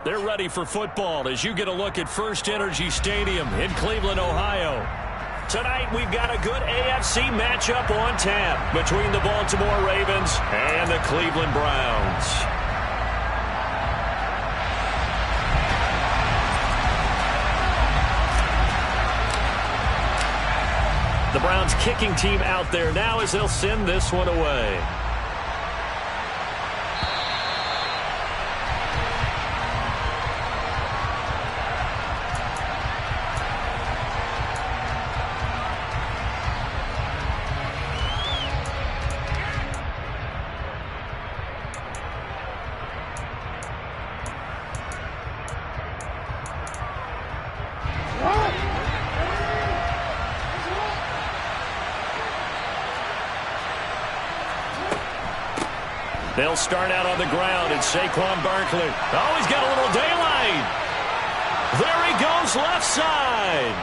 They're ready for football as you get a look at First Energy Stadium in Cleveland, Ohio. Tonight, we've got a good AFC matchup on tap between the Baltimore Ravens and the Cleveland Browns. The Browns kicking team out there now as they'll send this one away. They'll start out on the ground, and Saquon Barkley. Oh, he's got a little daylight. There he goes left side.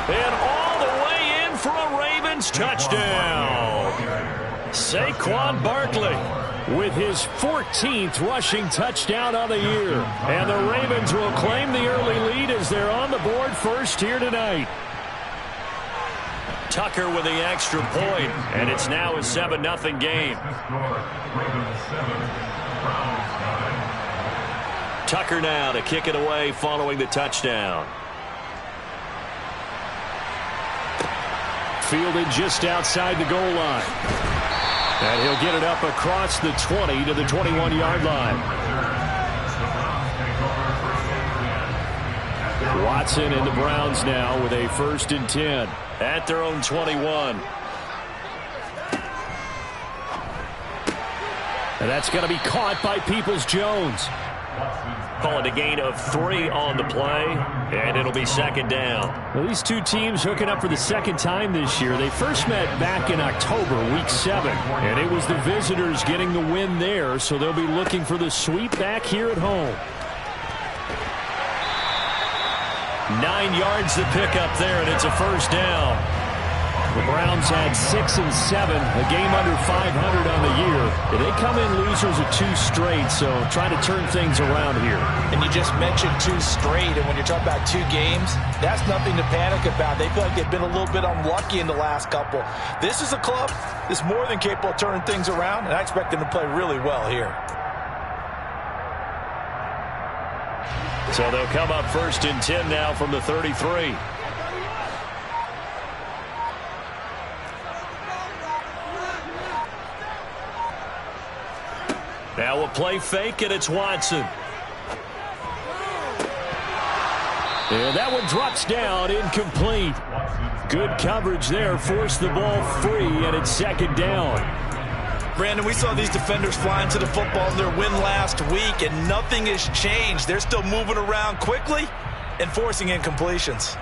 And all the way in for a Ravens touchdown. Saquon Barkley with his 14th rushing touchdown of the year. And the Ravens will claim the early lead as they're on the board first here tonight. Tucker with the extra point, and it's now a 7-0 game. Tucker now to kick it away following the touchdown. Fielded just outside the goal line. And he'll get it up across the 20 to the 21-yard line. Watson and the Browns now with a 1st and 10 at their own 21. And that's going to be caught by Peoples-Jones. Call it a gain of 3 on the play, and it'll be 2nd down. Well, these two teams hooking up for the 2nd time this year. They first met back in October, week 7, and it was the visitors getting the win there, so they'll be looking for the sweep back here at home. 9 yards to pick up there, and it's a 1st down. The Browns had 6 and 7, a game under 500 on the year. They come in losers of 2 straight, so trying to turn things around here. And you just mentioned 2 straight, and when you're talking about 2 games, that's nothing to panic about. They feel like they've been a little bit unlucky in the last couple. This is a club that's more than capable of turning things around, and I expect them to play really well here. So they'll come up 1st and 10 now from the 33. Now a play fake, and it's Watson. And that one drops down, incomplete. Good coverage there, forced the ball free, and it's 2nd down. Brandon, we saw these defenders flying to the football in their win last week, and nothing has changed. They're still moving around quickly and forcing incompletions.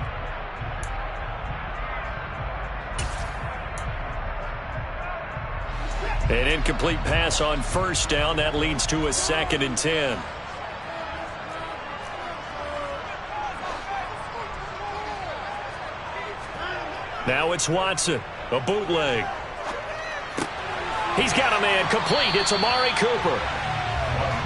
An incomplete pass on 1st down. That leads to a 2nd and 10. Now it's Watson. A bootleg. He's got a man complete. It's Amari Cooper.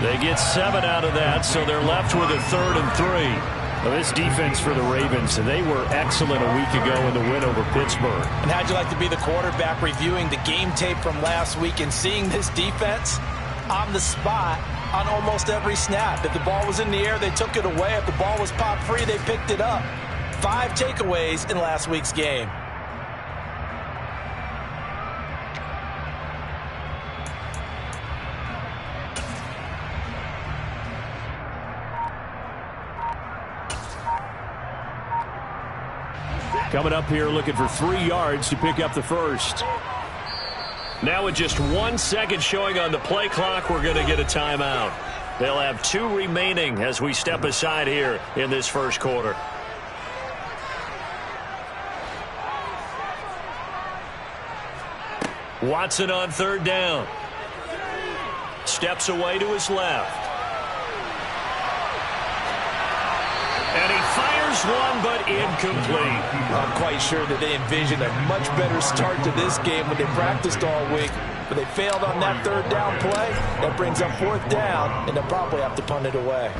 They get 7 out of that, so they're left with a 3rd and 3. Well, this defense for the Ravens, they were excellent a week ago in the win over Pittsburgh. And how'd you like to be the quarterback reviewing the game tape from last week and seeing this defense on the spot on almost every snap? If the ball was in the air, they took it away. If the ball was popped free, they picked it up. 5 takeaways in last week's game. Coming up here looking for 3 yards to pick up the 1st. Now with just 1 second showing on the play clock, we're going to get a timeout. They'll have 2 remaining as we step aside here in this 1st quarter. Watson on 3rd down. Steps away to his left. And he fires one, but incomplete. I'm quite sure that they envisioned a much better start to this game when they practiced all week. but they failed on that third down play. That brings up fourth down, and they'll probably have to punt it away.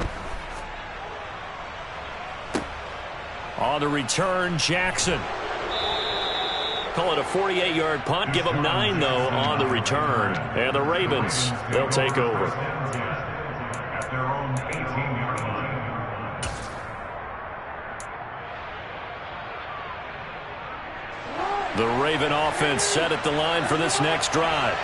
On the return, Jackson. Call it a 48-yard punt. Give them 9, though, on the return. And the Ravens, they'll take over. The Raven offense set at the line for this next drive.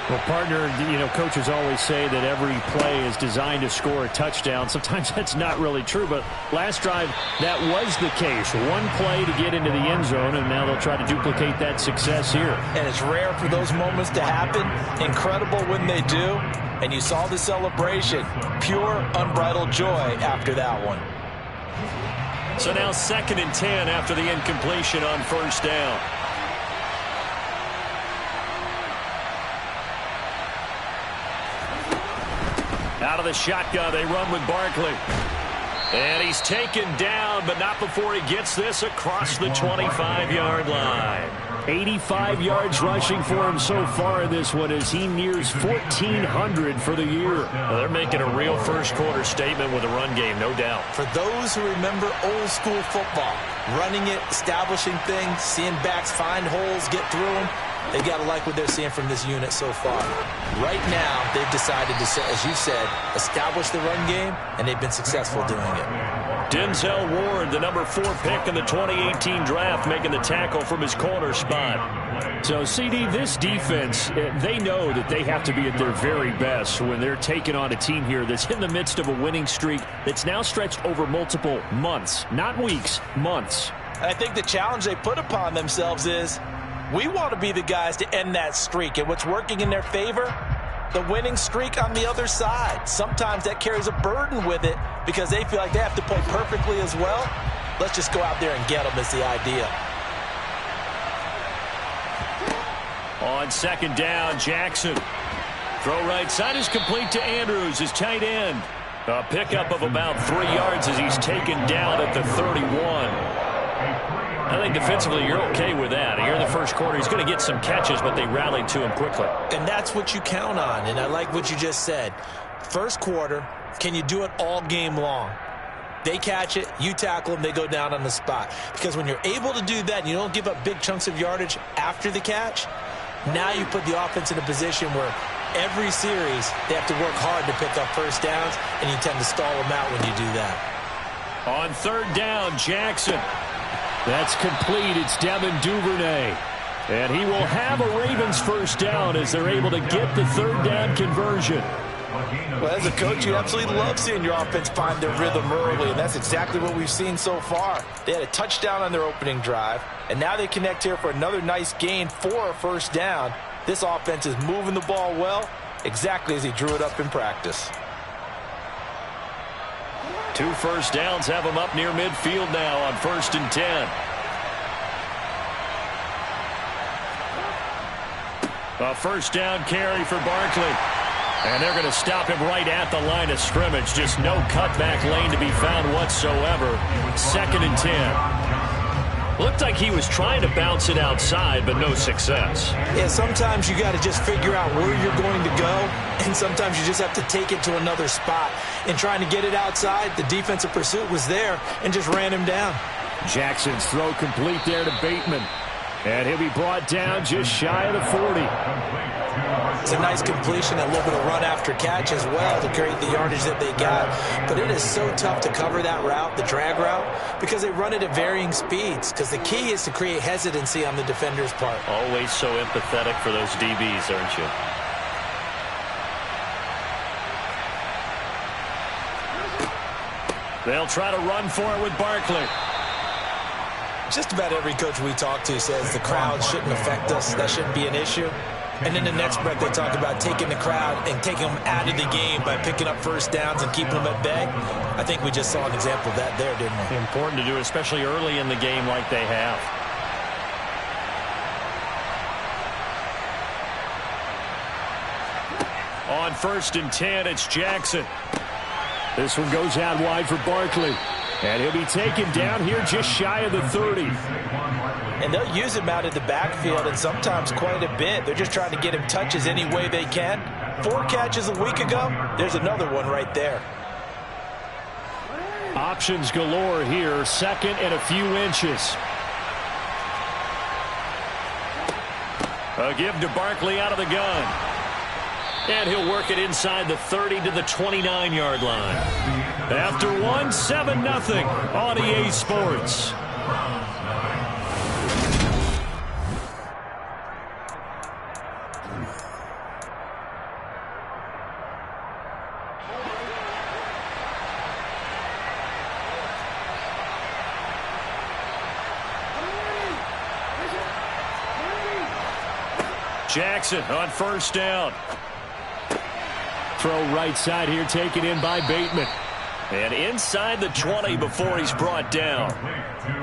Well, partner, coaches always say that every play is designed to score a touchdown. Sometimes that's not really true, but last drive, that was the case. One play to get into the end zone, and now they'll try to duplicate that success here. And it's rare for those moments to happen. Incredible when they do. And you saw the celebration. Pure, unbridled joy after that one. So now 2nd and 10 after the incompletion on first down. Out of the shotgun, they run with Barkley. And he's taken down, but not before he gets this across the 25-yard line. 85 yards rushing for him so far in this one as he nears 1,400 for the year. Well, they're making a real first-quarter statement with a run game, no doubt. For those who remember old-school football, running it, establishing things, seeing backs find holes, get through them, they've got to like what they're seeing from this unit so far. Right now, they've decided to, as you said, establish the run game, and they've been successful doing it. Denzel Ward, the number 4 pick in the 2018 draft, making the tackle from his corner spot. So, CD, this defense, they know that they have to be at their very best when they're taking on a team here that's in the midst of a winning streak that's now stretched over multiple months, not weeks, months. And I think the challenge they put upon themselves is, we want to be the guys to end that streak. And what's working in their favor? The winning streak on the other side. Sometimes that carries a burden with it because they feel like they have to play perfectly as well. Let's just go out there and get them is the idea. On 2nd down, Jackson. Throw right side is complete to Andrews, his tight end. A pickup of about 3 yards as he's taken down at the 31. I think defensively you're okay with that. Here in the first quarter, he's going to get some catches, but they rallied to him quickly. And that's what you count on, and I like what you just said. First quarter, can you do it all game long? They catch it, you tackle them, they go down on the spot. Because when you're able to do that and you don't give up big chunks of yardage after the catch, now you put the offense in a position where every series they have to work hard to pick up first downs, and you tend to stall them out when you do that. On 3rd down, Jackson. That's complete. It's Devin Duvernay. And he will have a Ravens first down as they're able to get the 3rd down conversion. Well, as a coach, you absolutely love seeing your offense find their rhythm early, and that's exactly what we've seen so far. They had a touchdown on their opening drive, and now they connect here for another nice gain for a first down. This offense is moving the ball well, exactly as he drew it up in practice. 2 first downs have him up near midfield now on 1st and 10. A first down carry for Barkley. And they're going to stop him right at the line of scrimmage. Just no cutback lane to be found whatsoever. 2nd and 10. Looked like he was trying to bounce it outside, but no success. Yeah, sometimes you got to just figure out where you're going to go, and sometimes you just have to take it to another spot. And trying to get it outside, the defensive pursuit was there and just ran him down. Jackson's throw complete there to Bateman. And he'll be brought down just shy of the 40. It's a nice completion, a little bit of run after catch as well to create the yardage that they got. But it is so tough to cover that route, the drag route, because they run it at varying speeds. Because the key is to create hesitancy on the defender's part. Always so empathetic for those DBs, aren't you? They'll try to run for it with Barkley. Just about every coach we talk to says the crowd shouldn't affect us. That shouldn't be an issue. And then the next breath they talk about taking the crowd and taking them out of the game by picking up first downs and keeping them at bay. I think we just saw an example of that there, didn't we? Important to do, especially early in the game like they have. On 1st and 10, it's Jackson. This one goes out wide for Barkley. And he'll be taken down here just shy of the 30. And they'll use him out in the backfield, and sometimes quite a bit. They're just trying to get him touches any way they can. 4 catches a week ago. There's another one right there. Options galore here. Second and a few inches. A give to Barkley out of the gun. And he'll work it inside the 30 to the 29-yard line. After one, 7-0 on EA Sports. Jackson on first down. Throw right side here, taken in by Bateman. And inside the 20 before he's brought down.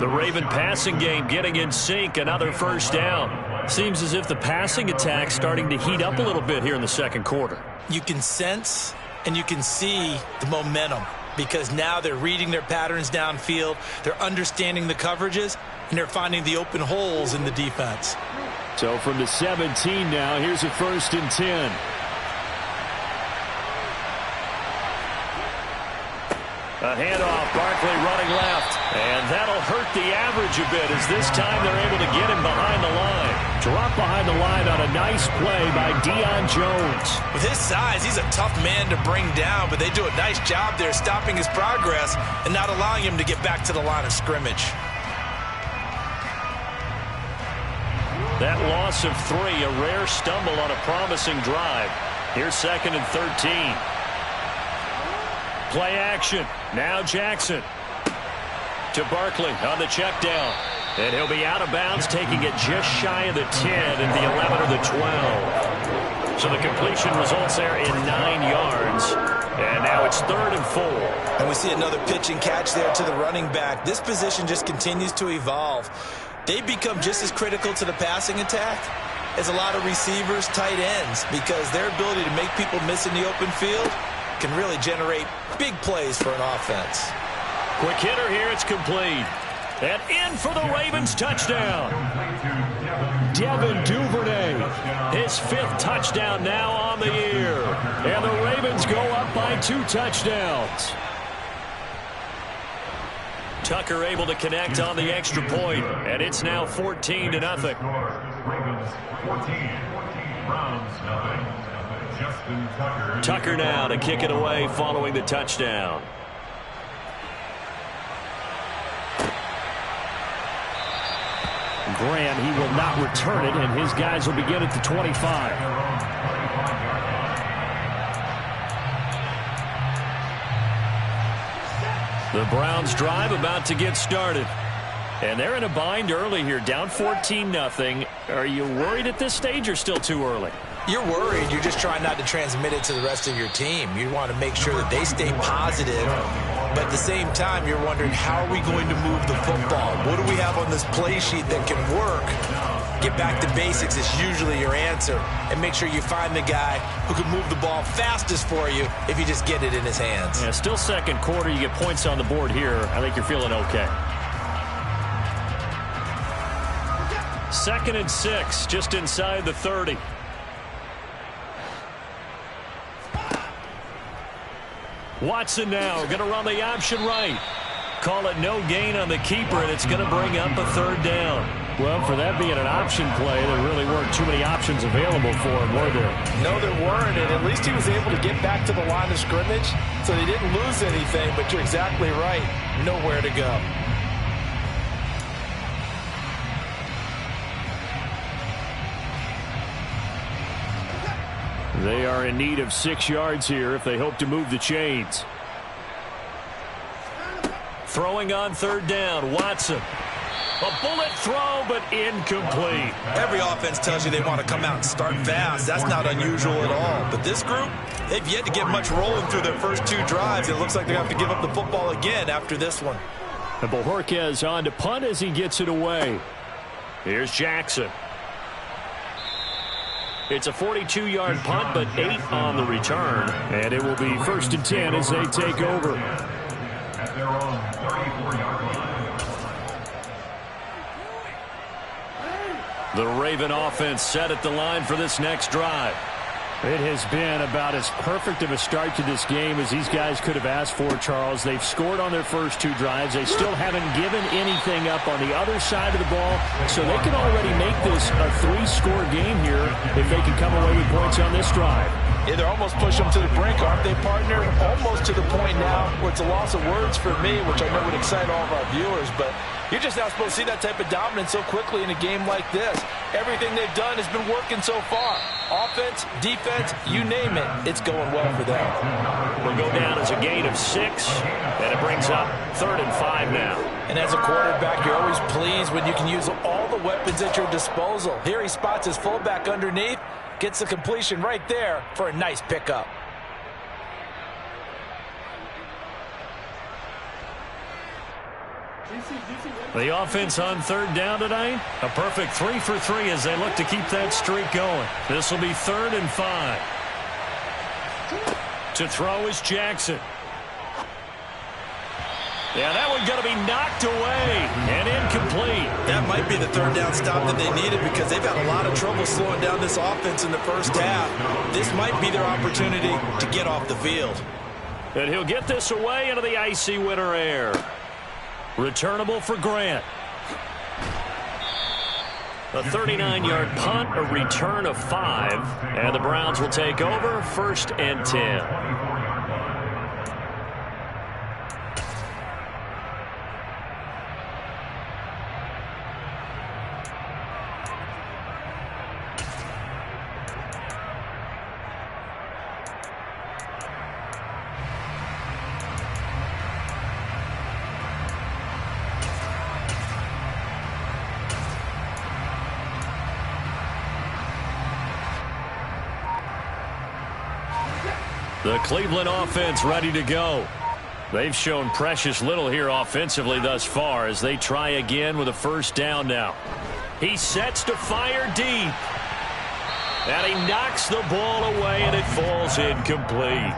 The Raven passing game getting in sync, another first down. Seems as if the passing attack's starting to heat up a little bit here in the second quarter. You can sense and you can see the momentum because now they're reading their patterns downfield, they're understanding the coverages, and they're finding the open holes in the defense. So from the 17 now, here's a 1st and 10. A handoff, Barkley running left. And that'll hurt the average a bit as this time they're able to get him behind the line. Drop behind the line on a nice play by Deion Jones. With his size, he's a tough man to bring down, but they do a nice job there stopping his progress and not allowing him to get back to the line of scrimmage. That loss of 3, a rare stumble on a promising drive. Here's 2nd and 13. Play action. Now Jackson. To Barkley on the check down. And he'll be out of bounds, taking it just shy of the 10 and the 11 or the 12. So the completion results there in 9 yards. And now it's 3rd and 4. And we see another pitch and catch there to the running back. This position just continues to evolve. They become just as critical to the passing attack as a lot of receivers, tight ends, because their ability to make people miss in the open field can really generate big plays for an offense. Quick hitter here, it's complete. And in for the Ravens touchdown. Devin Duvernay, his 5th touchdown now on the year. And the Ravens go up by 2 touchdowns. Tucker able to connect on the extra point, and it's now 14-0. Tucker now to kick it away following the touchdown. Graham, he will not return it, and his guys will begin at the 25. The Browns drive about to get started. And they're in a bind early here, down 14-0. Are you worried at this stage or still too early? You're worried. You're just trying not to transmit it to the rest of your team. You want to make sure that they stay positive. But at the same time, you're wondering, how are we going to move the football? What do we have on this play sheet that can work? Get back to basics is usually your answer. And make sure you find the guy who can move the ball fastest for you if you just get it in his hands. Yeah, still second quarter. You get points on the board here. I think you're feeling okay. 2nd and 6, just inside the 30. Watson now going to run the option right. Call it no gain on the keeper, and it's going to bring up a 3rd down. Well, for that being an option play, there really weren't too many options available for him, were there? No, there weren't, and at least he was able to get back to the line of scrimmage, so they didn't lose anything, but you're exactly right. Nowhere to go. They are in need of 6 yards here if they hope to move the chains. Throwing on 3rd down, Watson. A bullet throw, but incomplete. Every offense tells you they want to come out and start fast. That's not unusual at all. But this group, they've yet to get much rolling through their first 2 drives. It looks like they have to give up the football again after this one. And Bojorquez on to punt as he gets it away. Here's Jackson. It's a 42-yard punt, but 8 on the return. And it will be 1st and 10 as they take over. at their own 34-yard line. The Raven offense set at the line for this next drive. It has been about as perfect of a start to this game as these guys could have asked for, Charles. They've scored on their first two drives. They still haven't given anything up on the other side of the ball, so they can already make this a 3-score game here if they can come away with points on this drive. Yeah, they're almost pushing them to the brink, aren't they, partner? Almost to the point now where it's a loss of words for me, which I know would excite all of our viewers, but you're just not supposed to see that type of dominance so quickly in a game like this. Everything they've done has been working so far. Offense, defense, you name it, it's going well for them. We'll go down as a gain of 6, and it brings up 3rd and 5 now. And as a quarterback, you're always pleased when you can use all the weapons at your disposal. Here he spots his fullback underneath, gets the completion right there for a nice pickup. The offense on 3rd down tonight, a perfect 3 for 3 as they look to keep that streak going. This will be 3rd and 5. To throw is Jackson. Yeah, that one going to be knocked away and incomplete. That might be the 3rd down stop that they needed because they've had a lot of trouble slowing down this offense in the first half. This might be their opportunity to get off the field. And he'll get this away into the icy winter air. Returnable for Grant. A 39-yard punt, a return of 5, and the Browns will take over 1st and 10. The Cleveland offense ready to go. They've shown precious little here offensively thus far as they try again with a 1st down now. He sets to fire deep. And he knocks the ball away and it falls incomplete.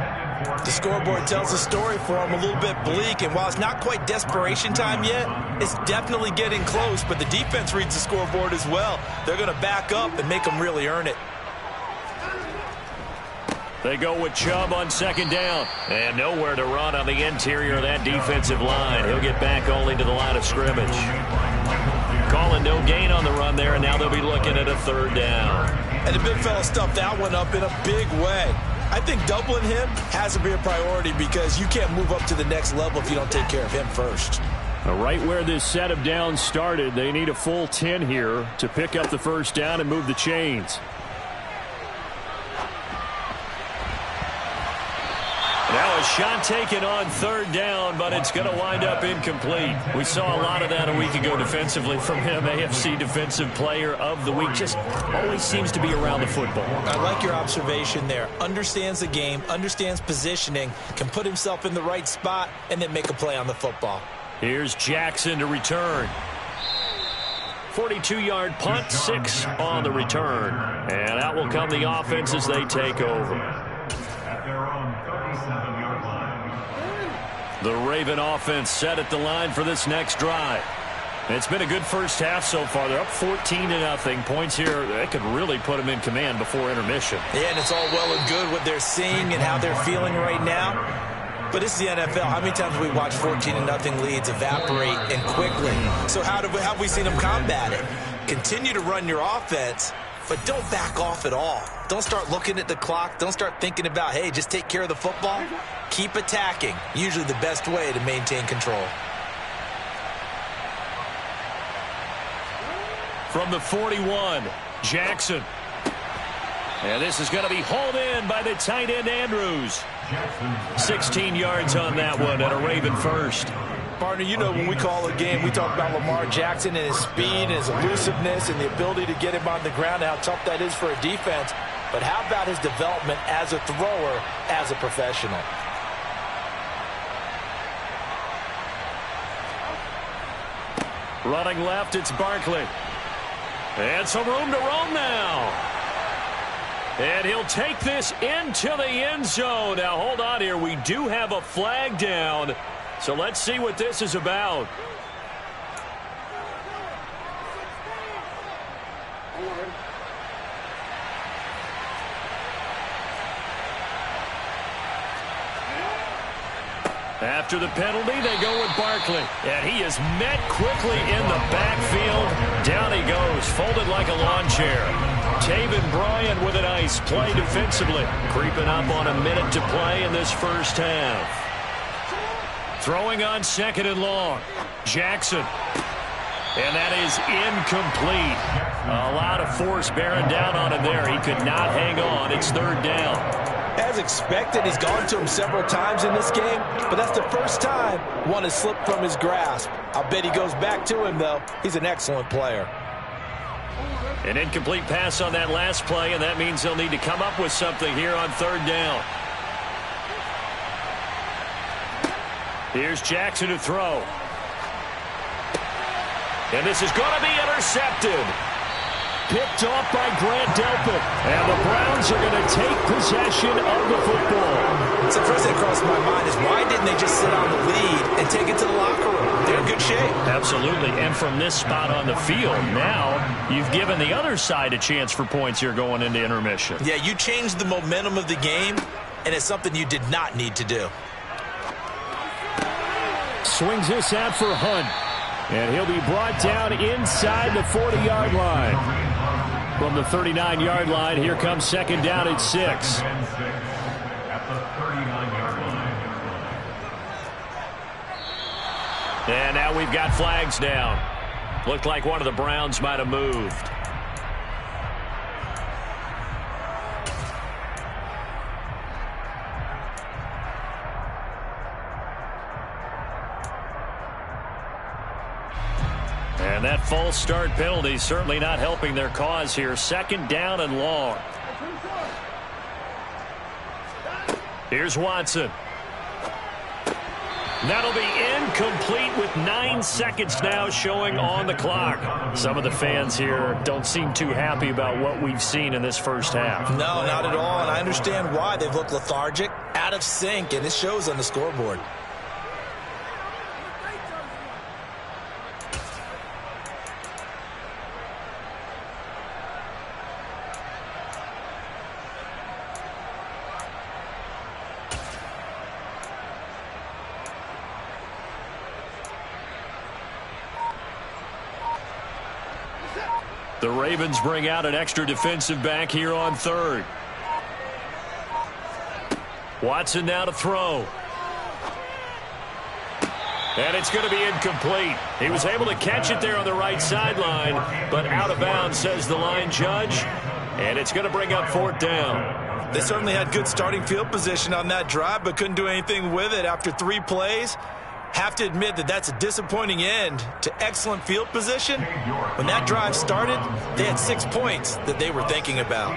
The scoreboard tells a story for him, a little bit bleak, and while it's not quite desperation time yet, it's definitely getting close, but the defense reads the scoreboard as well. They're going to back up and make them really earn it. They go with Chubb on 2nd down. And nowhere to run on the interior of that defensive line. He'll get back only to the line of scrimmage. Calling no gain on the run there, and now they'll be looking at a 3rd down. And the big fella stuffed that one up in a big way. I think doubling him has to be a priority because you can't move up to the next level if you don't take care of him first. Right where this set of downs started, they need a full 10 here to pick up the 1st down and move the chains. Now a shot taken on 3rd down, but it's going to wind up incomplete. We saw a lot of that a week ago defensively from him. AFC Defensive Player of the Week. Just always seems to be around the football. I like your observation there. Understands the game, understands positioning, can put himself in the right spot, and then make a play on the football. Here's Jackson to return. 42-yard punt, 6 on the return. And out will come the offense as they take over. At their own 37-yard line. The Raven offense set at the line for this next drive. It's been a good first half so far. They're up 14-0. Points here, they could really put them in command before intermission. Yeah, and it's all well and good what they're seeing and how they're feeling right now. But this is the NFL. How many times have we watched 14-0 leads evaporate and quickly? So how have we seen them combat it? Continue to run your offense, but don't back off at all. Don't start looking at the clock. Don't start thinking about, hey, just take care of the football. Keep attacking. Usually the best way to maintain control. From the 41, Jackson. And this is going to be hauled in by the tight end, Andrews. 16 yards on that one and a Raven first. Partner, you know when we call a game, we talk about Lamar Jackson and his speed and his elusiveness and the ability to get him on the ground and how tough that is for a defense. But how about his development as a thrower, as a professional? Running left, it's Barkley. And some room to roam now. And he'll take this into the end zone. Now, hold on here. We do have a flag down. So let's see what this is about. After the penalty, they go with Barkley. And he is met quickly in the backfield. Down he goes, folded like a lawn chair. Taven Bryan with a nice play defensively. Creeping up on a minute to play in this first half. Throwing on 2nd and long. Jackson. And that is incomplete. A lot of force bearing down on him there. He could not hang on. It's 3rd down. As expected, he's gone to him several times in this game, but that's the first time one has slipped from his grasp. I'll bet he goes back to him, though. He's an excellent player. An incomplete pass on that last play, and that means they'll need to come up with something here on 3rd down. Here's Jackson to throw. And this is going to be intercepted. Picked off by Grant Delpit. And the Browns are going to take possession of the football. So the first thing that crossed my mind is why didn't they just sit on the lead and take it to the locker room? They're in good shape. Absolutely. And from this spot on the field, now you've given the other side a chance for points here going into intermission. Yeah, you changed the momentum of the game, and it's something you did not need to do. Swings this out for Hunt. And he'll be brought down inside the 40-yard line. From the 39-yard line, here comes 2nd down at 6. At the 39-yard line. And now we've got flags down. Looked like one of the Browns might have moved. And that false start penalty certainly not helping their cause here. 2nd down and long. Here's Watson. That'll be incomplete with 9 seconds now showing on the clock. Some of the fans here don't seem too happy about what we've seen in this first half. No, not at all, and I understand why. They've looked lethargic, out of sync, and it shows on the scoreboard. The Ravens bring out an extra defensive back here on 3rd. Watson now to throw. And it's going to be incomplete. He was able to catch it there on the right sideline, but out of bounds, says the line judge. And it's going to bring up 4th down. They certainly had good starting field position on that drive, but couldn't do anything with it after 3 plays. Have to admit that that's a disappointing end to excellent field position. When that drive started, they had 6 points that they were thinking about.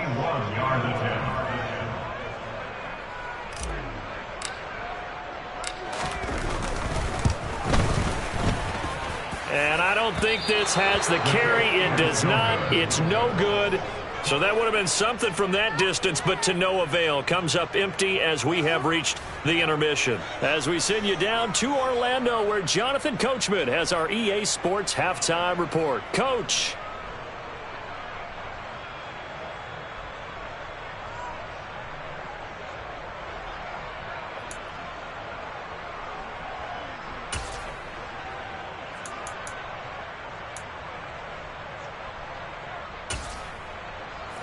And I don't think this has the carry. It does not. It's no good. So that would have been something from that distance, but to no avail. Comes up empty as we have reached the intermission. As we send you down to Orlando, where Jonathan Coachman has our EA Sports Halftime Report. Coach.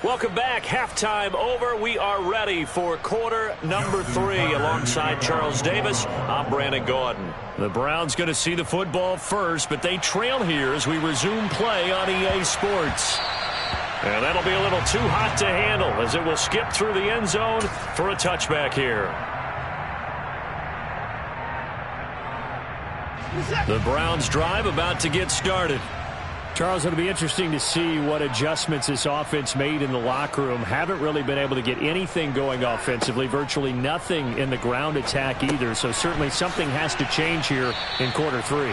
Welcome back. Halftime over. We are ready for quarter number 3. Alongside Charles Davis, I'm Brandon Gaudin. The Browns going to see the football first, but they trail here as we resume play on EA Sports. And that'll be a little too hot to handle as it will skip through the end zone for a touchback here. The Browns drive about to get started. Charles, it'll be interesting to see what adjustments this offense made in the locker room. Haven't really been able to get anything going offensively, virtually nothing in the ground attack either. So certainly something has to change here in quarter 3.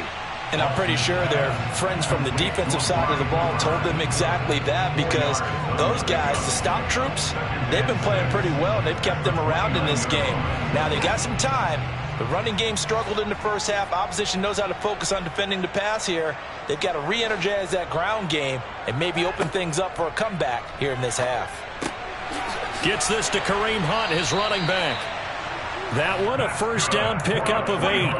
And I'm pretty sure their friends from the defensive side of the ball told them exactly that, because those guys, the stop troops, they've been playing pretty well, and they've kept them around in this game. Now, they got some time. The running game struggled in the first half. Opposition knows how to focus on defending the pass here. They've got to re-energize that ground game and maybe open things up for a comeback here in this half. Gets this to Kareem Hunt, his running back. That one, a first down pickup of 8.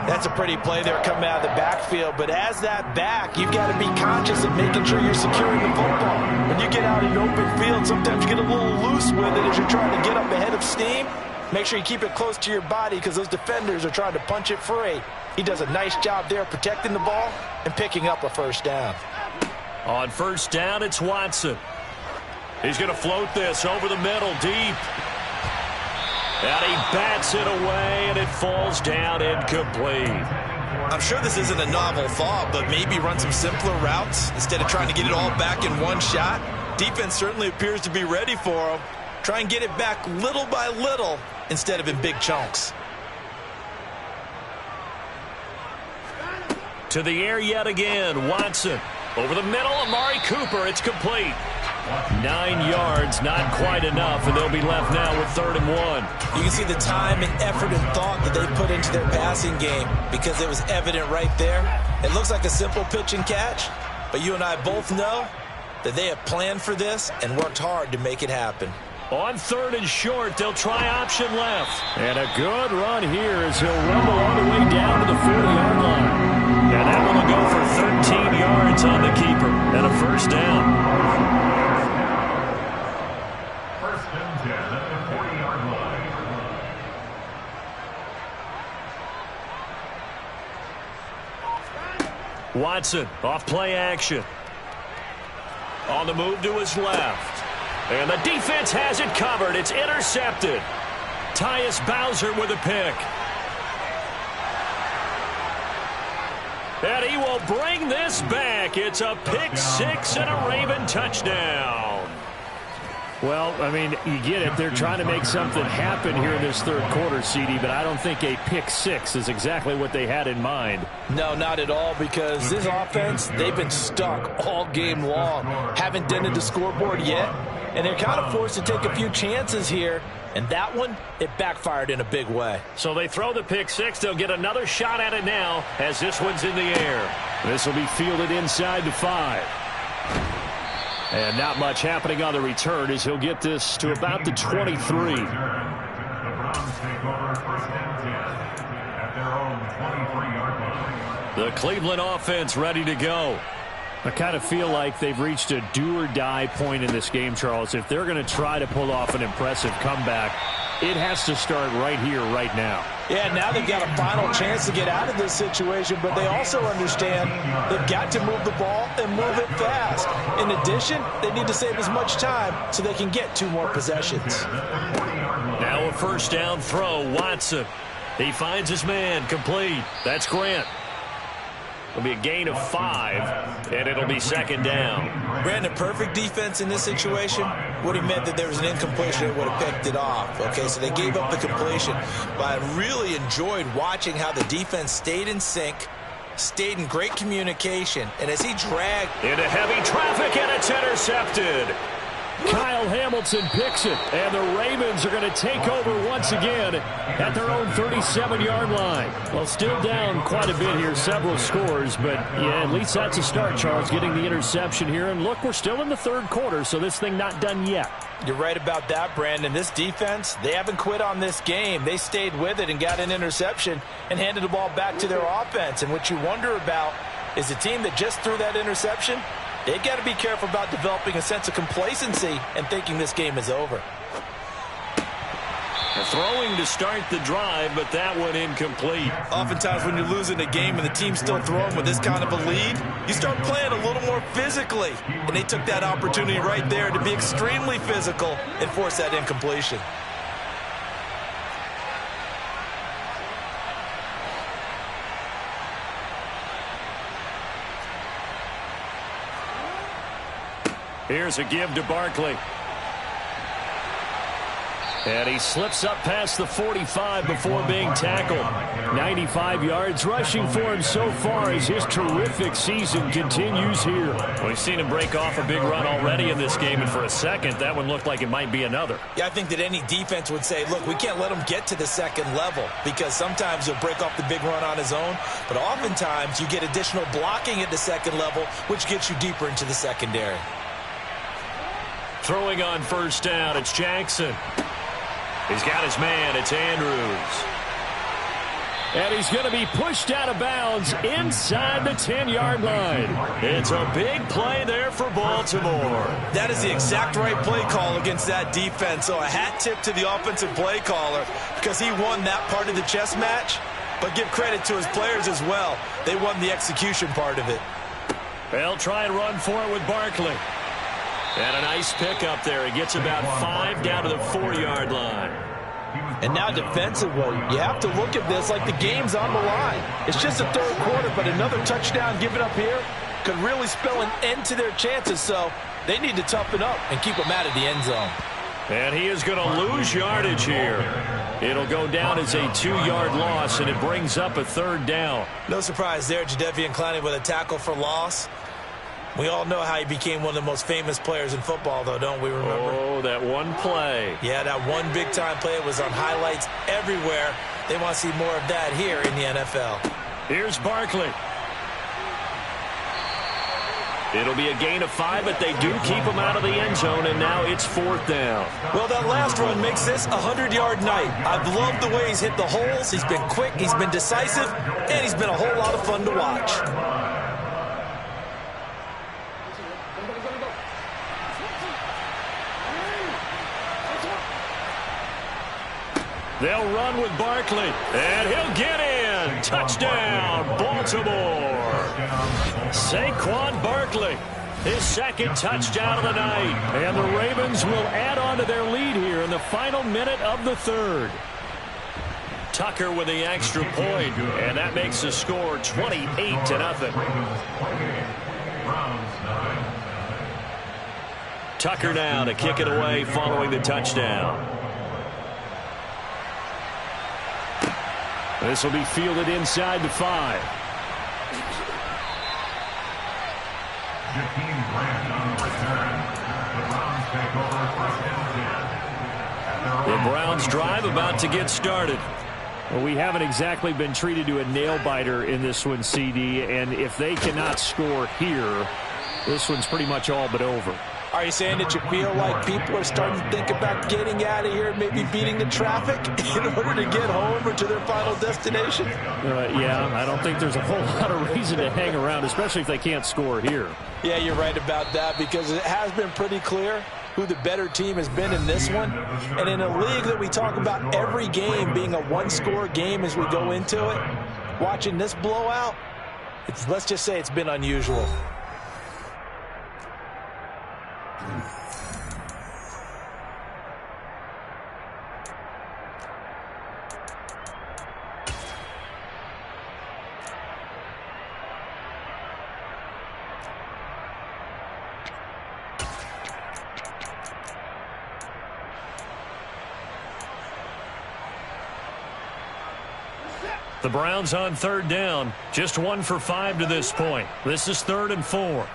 That's a pretty play there coming out of the backfield, but as that back, you've got to be conscious of making sure you're securing the football. When you get out in open field, sometimes you get a little loose with it as you're trying to get up ahead of steam. Make sure you keep it close to your body, because those defenders are trying to punch it free. He does a nice job there protecting the ball and picking up a first down. On first down, it's Watson. He's going to float this over the middle, deep. And he bats it away, and it falls down incomplete. I'm sure this isn't a novel thought, but maybe run some simpler routes instead of trying to get it all back in one shot. Defense certainly appears to be ready for him. Try and get it back little by little instead of in big chunks. To the air yet again, Watson. Over the middle, Amari Cooper. It's complete. 9 yards, not quite enough, and they'll be left now with 3rd and 1. You can see the time and effort and thought that they put into their passing game, because it was evident right there. It looks like a simple pitch and catch, but you and I both know that they have planned for this and worked hard to make it happen. On 3rd and short, they'll try option left. And a good run here as he'll rumble all the way down to the 40-yard line. And that one will go for 13 yards on the keeper and a first down. First and 10 at the 40-yard line. Watson off play action. On the move to his left. And the defense has it covered. It's intercepted. Tyus Bowser with a pick. And he will bring this back. It's a pick 6 and a Raven touchdown. Well, I mean, you get it. They're trying to make something happen here in this 3rd quarter, CD, but I don't think a pick 6 is exactly what they had in mind. No, not at all, because this offense, they've been stuck all game long. Haven't dented the scoreboard yet, and they're kind of forced to take a few chances here. And that one, it backfired in a big way. So they throw the pick 6. They'll get another shot at it now as this one's in the air. This will be fielded inside the 5. And not much happening on the return as he'll get this to about the 23. The Browns take over first and 10 at their own 23-yard line. The Cleveland offense ready to go. I kind of feel like they've reached a do-or-die point in this game, Charles. If they're going to try to pull off an impressive comeback, it has to start right here, right now. Yeah, now they've got a final chance to get out of this situation, but they also understand they've got to move the ball and move it fast. In addition, they need to save as much time so they can get 2 more possessions. Now a first down throw, Watson. He finds his man, complete. That's Grant. It'll be a gain of 5, and it'll be 2nd down. Brandon, perfect defense in this situation would have meant that there was an incompletion that would have picked it off. Okay, so they gave up the completion. But I really enjoyed watching how the defense stayed in sync, stayed in great communication, and as he dragged into heavy traffic, and it's intercepted. Kyle Hamilton picks it, and the Ravens are going to take over once again at their own 37-yard line. Well, still down quite a bit here, several scores, but yeah, at least that's a start, Charles, getting the interception here. And look, we're still in the 3rd quarter, so this thing not done yet. You're right about that, Brandon. This defense, they haven't quit on this game. They stayed with it and got an interception and handed the ball back to their offense. And what you wonder about is the team that just threw that interception, they've got to be careful about developing a sense of complacency and thinking this game is over. Throwing to start the drive, but that one incomplete. Oftentimes when you're losing a game and the team's still throwing with this kind of a lead, you start playing a little more physically. And they took that opportunity right there to be extremely physical and force that incompletion. Here's a give to Barkley. And he slips up past the 45 before being tackled. 95 yards rushing for him so far as his terrific season continues here. We've seen him break off a big run already in this game, and for a second, that one looked like it might be another. Yeah, I think that any defense would say, look, we can't let him get to the second level, because sometimes he'll break off the big run on his own, but oftentimes you get additional blocking at the second level, which gets you deeper into the secondary. Throwing on first down, it's Jackson. He's got his man. It's Andrews. And he's going to be pushed out of bounds inside the 10-yard line. It's a big play there for Baltimore. That is the exact right play call against that defense. So a hat tip to the offensive play caller because he won that part of the chess match. But give credit to his players as well. They won the execution part of it. They'll try and run for it with Barkley. And a nice pickup there. He gets about 5 down to the 4-yard line. And now defensively, you have to look at this like the game's on the line. It's just the third quarter, but another touchdown given up here could really spell an end to their chances. So they need to toughen up and keep them out of the end zone. And he is going to lose yardage here. It'll go down as a 2-yard loss, and it brings up a third down. No surprise there, Jadeveon Clowney with a tackle for loss. We all know how he became one of the most famous players in football, though, don't we remember? Oh, that one play. Yeah, that one big-time play was on highlights everywhere. They want to see more of that here in the NFL. Here's Barkley. It'll be a gain of 5, but they do keep him out of the end zone, and now it's 4th down. Well, that last run makes this a 100-yard night. I've loved the way he's hit the holes. He's been quick, he's been decisive, and he's been a whole lot of fun to watch. They'll run with Barkley, and he'll get in. Touchdown, Baltimore. Saquon Barkley, his second touchdown of the night. And the Ravens will add on to their lead here in the final minute of the third. Tucker with the extra point, and that makes the score 28-0. Tucker now to kick it away following the touchdown. This will be fielded inside the 5. Jakeem Grant on the return. The Browns take over first and 10. The Browns drive about to get started. Well, we haven't exactly been treated to a nail-biter in this one, CD, and if they cannot score here, this one's pretty much all but over. Are you saying that you feel like people are starting to think about getting out of here and maybe beating the traffic in order to get home or to their final destination? Yeah, I don't think there's a whole lot of reason to hang around, especially if they can't score here. Yeah, you're right about that because it has been pretty clear who the better team has been in this one. And in a league that we talk about every game being a one-score game as we go into it, watching this blowout, let's just say it's been unusual. The Browns on third down. Just 1 for 5 to this point. This is 3rd and 4.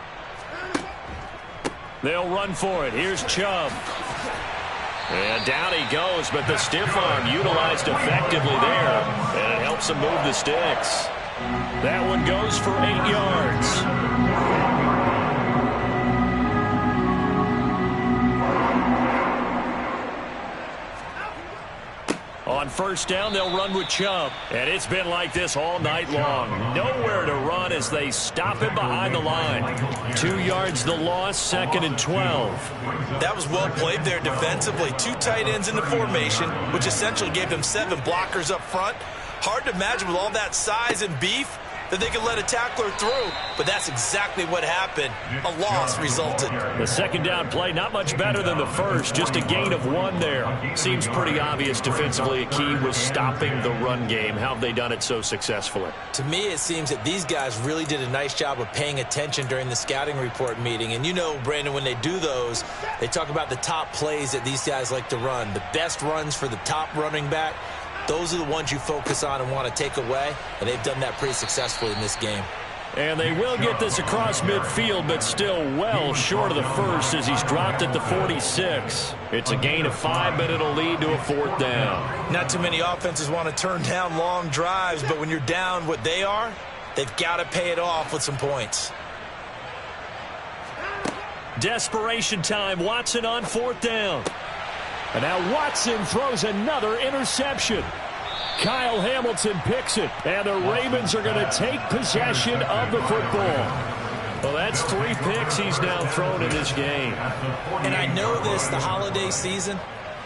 They'll run for it. Here's Chubb. And down he goes, but the stiff arm utilized effectively there. And it helps him move the sticks. That one goes for 8 yards. On first down, they'll run with Chubb. And it's been like this all night long. Nowhere to run as they stop him behind the line. 2 yards the loss, 2nd and 12. That was well played there defensively. 2 tight ends in the formation, which essentially gave them 7 blockers up front. Hard to imagine with all that size and beef, that they could let a tackler through, but that's exactly what happened. A loss resulted. The second down play, not much better than the first, just a gain of 1 there. Seems pretty obvious defensively a key was stopping the run game. How have they done it so successfully? To me, it seems that these guys really did a nice job of paying attention during the scouting report meeting. And you know, Brandon, when they do those, they talk about the top plays that these guys like to run. The best runs for the top running back. Those are the ones you focus on and want to take away, and they've done that pretty successfully in this game. And they will get this across midfield, but still well short of the first as he's dropped at the 46. It's a gain of 5, but it'll lead to a 4th down. Not too many offenses want to turn down long drives, but when you're down what they are, they've got to pay it off with some points. Desperation time. Watson on 4th down. And now Watson throws another interception. Kyle Hamilton picks it, and the Ravens are going to take possession of the football. Well, that's 3 picks he's now thrown in this game. And I know this, the holiday season,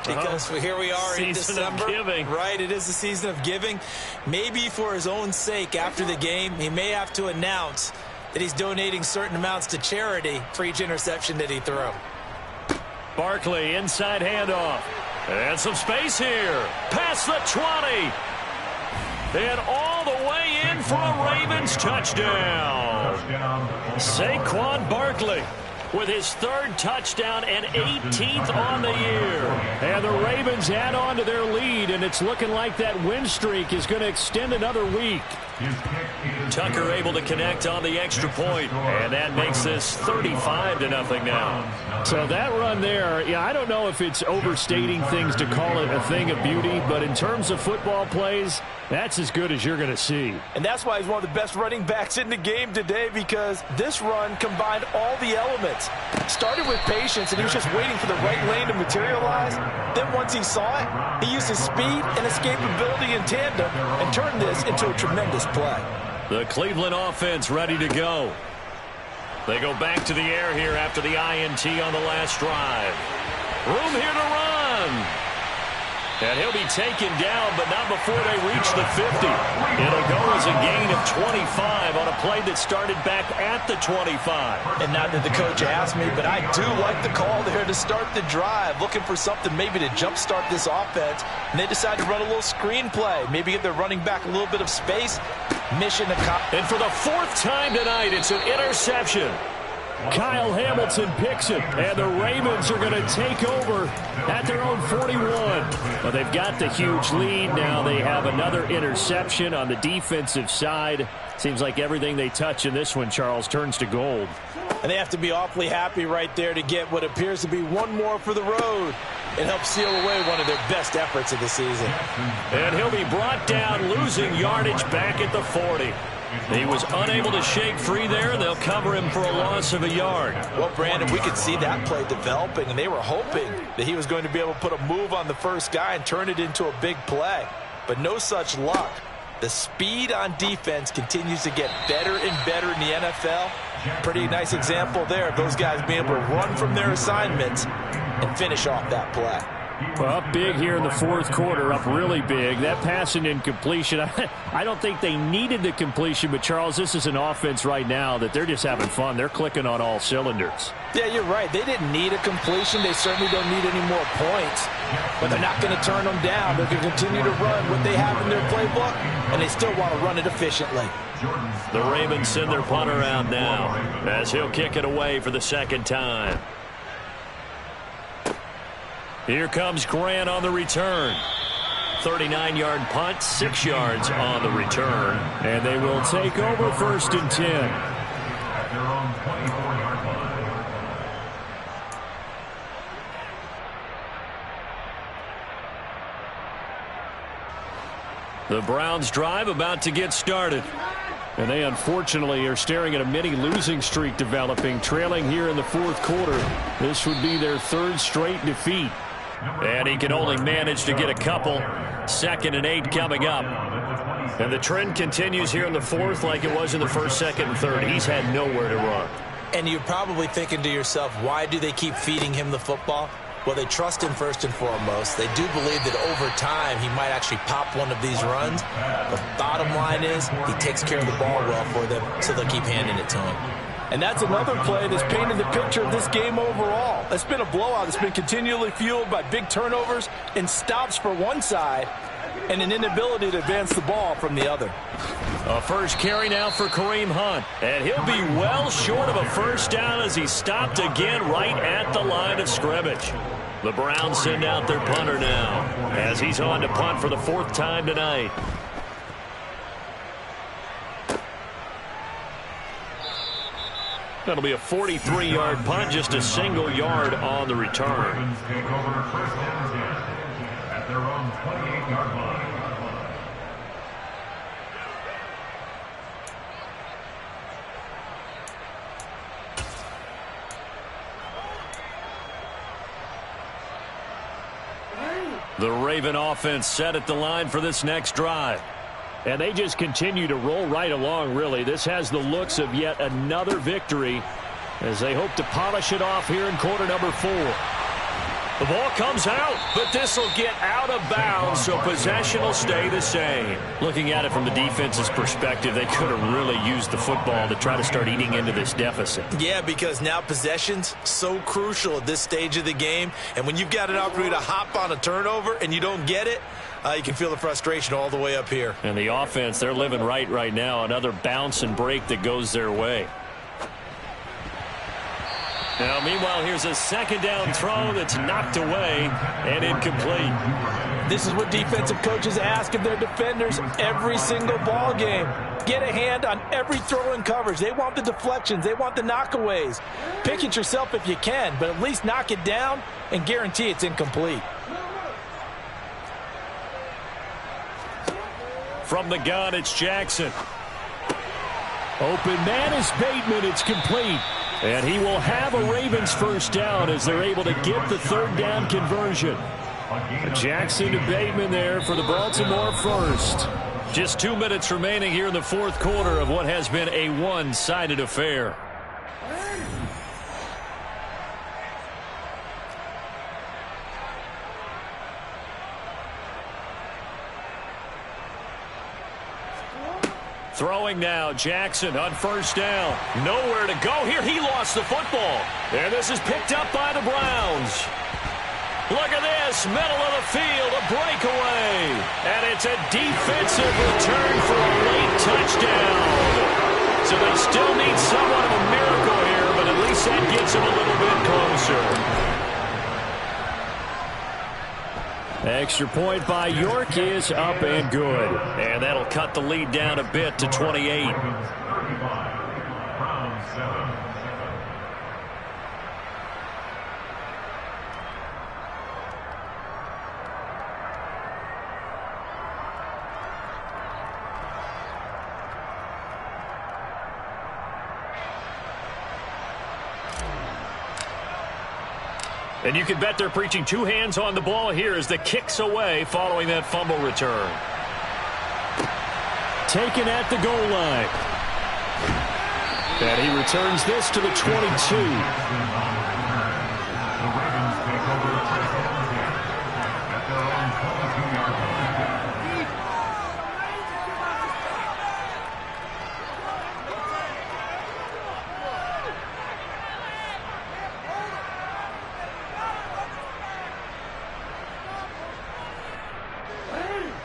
because here we are in December. Season of giving. Right, it is the season of giving. Maybe for his own sake after the game, he may have to announce that he's donating certain amounts to charity for each interception that he threw. Barkley, inside handoff. And some space here. Past the 20. And all the way in for a Ravens touchdown. Saquon Barkley with his 3rd touchdown and 18th on the year. And the Ravens add on to their lead, and it's looking like that win streak is going to extend another week. Tucker able to connect on the extra point, and that makes this 35-0 now. So that run there, yeah, I don't know if it's overstating things to call it a thing of beauty, but in terms of football plays, that's as good as you're going to see. And that's why he's one of the best running backs in the game today, because this run combined all the elements. Started with patience, and he was just waiting for the right lane to materialize. Then once he saw it, he used his speed and escapability in tandem and turned this into a tremendous play. The Cleveland offense ready to go. They go back to the air here after the INT on the last drive. Room here to run. And he'll be taken down, but not before they reach the 50. It'll go as a gain of 25 on a play that started back at the 25. And not that the coach asked me, but I do like the call there to start the drive, looking for something maybe to jumpstart this offense. And they decide to run a little screen play, maybe give their running back a little bit of space. Mission accomplished. And for the 4th time tonight, it's an interception. Kyle Hamilton picks it, and the Ravens are going to take over at their own 41. Well, they've got the huge lead now. They have another interception on the defensive side. Seems like everything they touch in this one, Charles, turns to gold. And they have to be awfully happy right there to get what appears to be one more for the road. It helps seal away one of their best efforts of the season. And he'll be brought down, losing yardage back at the 40. He was unable to shake free there, and they'll cover him for a loss of a yard. Well, Brandon, we could see that play developing, and they were hoping that he was going to be able to put a move on the first guy and turn it into a big play. But no such luck. The speed on defense continues to get better and better in the NFL. Pretty nice example there of those guys being able to run from their assignments and finish off that play. Well, up big here in the 4th quarter, up really big. That passing incompletion, I don't think they needed the completion, but, Charles, this is an offense right now that they're just having fun. They're clicking on all cylinders. Yeah, you're right. They didn't need a completion. They certainly don't need any more points. But they're not going to turn them down. They're going to continue to run what they have in their playbook, and they still want to run it efficiently. The Ravens send their punter out now as he'll kick it away for the 2nd time. Here comes Grant on the return. 39-yard punt, 6 yards on the return. And they will take over 1st and 10. At their own 24-yard line. The Browns drive about to get started. And they unfortunately are staring at a mini losing streak developing, trailing here in the 4th quarter. This would be their 3rd straight defeat. And he can only manage to get a couple. 2nd and 8 coming up. And the trend continues here in the 4th like it was in the 1st, 2nd, and 3rd. He's had nowhere to run. And you're probably thinking to yourself, why do they keep feeding him the football? Well, they trust him first and foremost. They do believe that over time he might actually pop one of these runs. The bottom line is he takes care of the ball well for them, so they'll keep handing it to him. And that's another play that's painted the picture of this game overall. It's been a blowout. It's been continually fueled by big turnovers and stops for one side and an inability to advance the ball from the other. A first carry now for Kareem Hunt. And he'll be well short of a first down as he stopped again right at the line of scrimmage. The Browns send out their punter now as he's on to punt for the 4th time tonight. That'll be a 43-yard punt, just a single yard on the return. Ravens take over first and 10 at their own 28-yard line. The Raven offense set at the line for this next drive. And they just continue to roll right along, really. This has the looks of yet another victory as they hope to polish it off here in quarter number 4. The ball comes out, but this will get out of bounds, so possession will stay the same. Looking at it from the defense's perspective, they could have really used the football to try to start eating into this deficit. Yeah, because now possession's so crucial at this stage of the game. And when you've got an opportunity to hop on a turnover and you don't get it, you can feel the frustration all the way up here. And the offense, they're living right now. Another bounce and break that goes their way. Now, meanwhile, here's a second down throw that's knocked away and incomplete. This is what defensive coaches ask of their defenders every single ball game. Get a hand on every throw in coverage. They want the deflections. They want the knockaways. Pick it yourself if you can, but at least knock it down and guarantee it's incomplete. From the gun, it's Jackson. Open man is Bateman. It's complete. And he will have a Ravens first down as they're able to get the 3rd down conversion. Jackson to Bateman there for the Baltimore first. Just 2 minutes remaining here in the 4th quarter of what has been a one-sided affair. Throwing now, Jackson on first down. Nowhere to go here. He lost the football. And this is picked up by the Browns. Look at this, middle of the field, a breakaway. And it's a defensive return for a late touchdown. So they still need somewhat of a miracle here, but at least that gets them a little bit closer. Extra point by York is up and good. And that'll cut the lead down a bit to 28. Browns 7. And you can bet they're preaching 2 hands on the ball here as the kick's away following that fumble return. Taken at the goal line. And he returns this to the 22. The Ravens take over first and 10 at their own 22-yard line.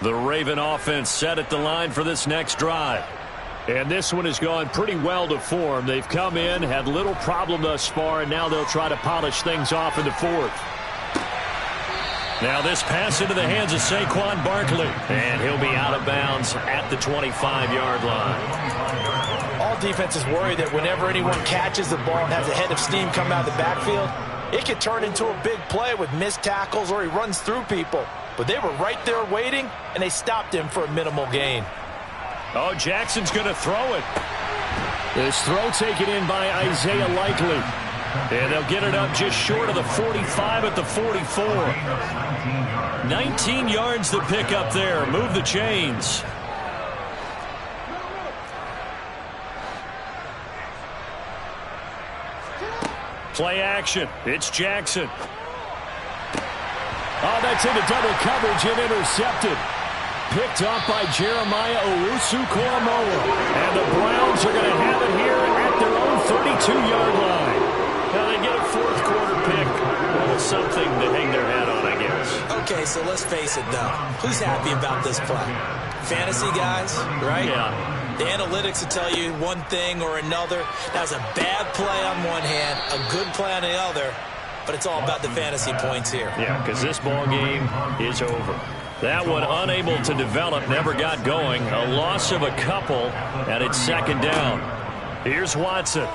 The Raven offense set at the line for this next drive. And this one has gone pretty well to form. They've come in, had little problem thus far, and now they'll try to polish things off in the 4th. Now this pass into the hands of Saquon Barkley. And he'll be out of bounds at the 25-yard line. All defenses worry that whenever anyone catches the ball and has a head of steam come out of the backfield, it could turn into a big play with missed tackles or he runs through people. But they were right there waiting, and they stopped him for a minimal gain. Oh, Jackson's going to throw it. This throw taken in by Isaiah Likely. And they'll get it up just short of the 45 at the 44. 19 yards to pick up there. Move the chains. Play action. It's Jackson. Oh, that's into double coverage and intercepted. Picked off by Jeremiah Owusu-Koramoah. And the Browns are going to have it here at their own 32-yard line. Now they get a fourth quarter pick. Well, something to hang their hat on, I guess. Okay, so let's face it, though. Who's happy about this play? Fantasy guys, right? Yeah. The analytics will tell you one thing or another. That was a bad play on one hand, a good play on the other, but it's all about the fantasy points here. Yeah, because this ball game is over. That one unable to develop, never got going. A loss of a couple, and it's second down. Here's Watson.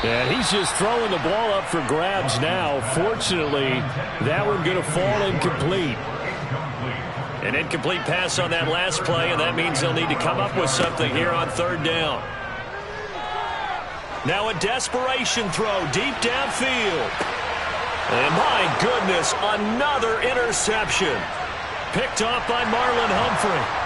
And he's just throwing the ball up for grabs now. Fortunately, that one going to fall incomplete. An incomplete pass on that last play, and that means they'll need to come up with something here on third down. Now a desperation throw deep downfield. And my goodness, another interception. Picked off by Marlon Humphrey.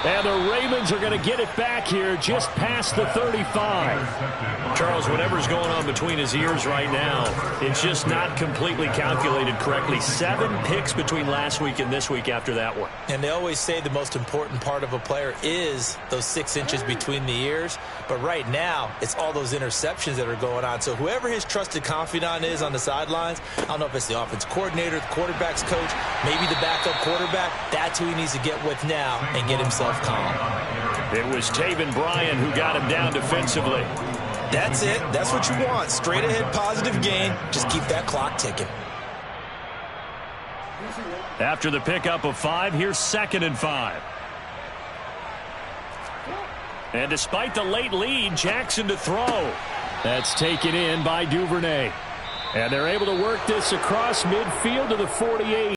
And the Ravens are going to get it back here just past the 35. Charles, whatever's going on between his ears right now, it's just not completely calculated correctly. 7 picks between last week and this week after that one. And they always say the most important part of a player is those 6 inches between the ears. But right now, it's all those interceptions that are going on. So whoever his trusted confidant is on the sidelines, I don't know if it's the offense coordinator, the quarterback's coach, maybe the backup quarterback, that's who he needs to get with now and get himself calm. It was Taven Bryan who got him down defensively. That's it. That's what you want. Straight ahead positive gain. Just keep that clock ticking. After the pickup of 5, here's 2nd and 5. And despite the late lead, Jackson to throw. That's taken in by Duvernay. And they're able to work this across midfield to the 48.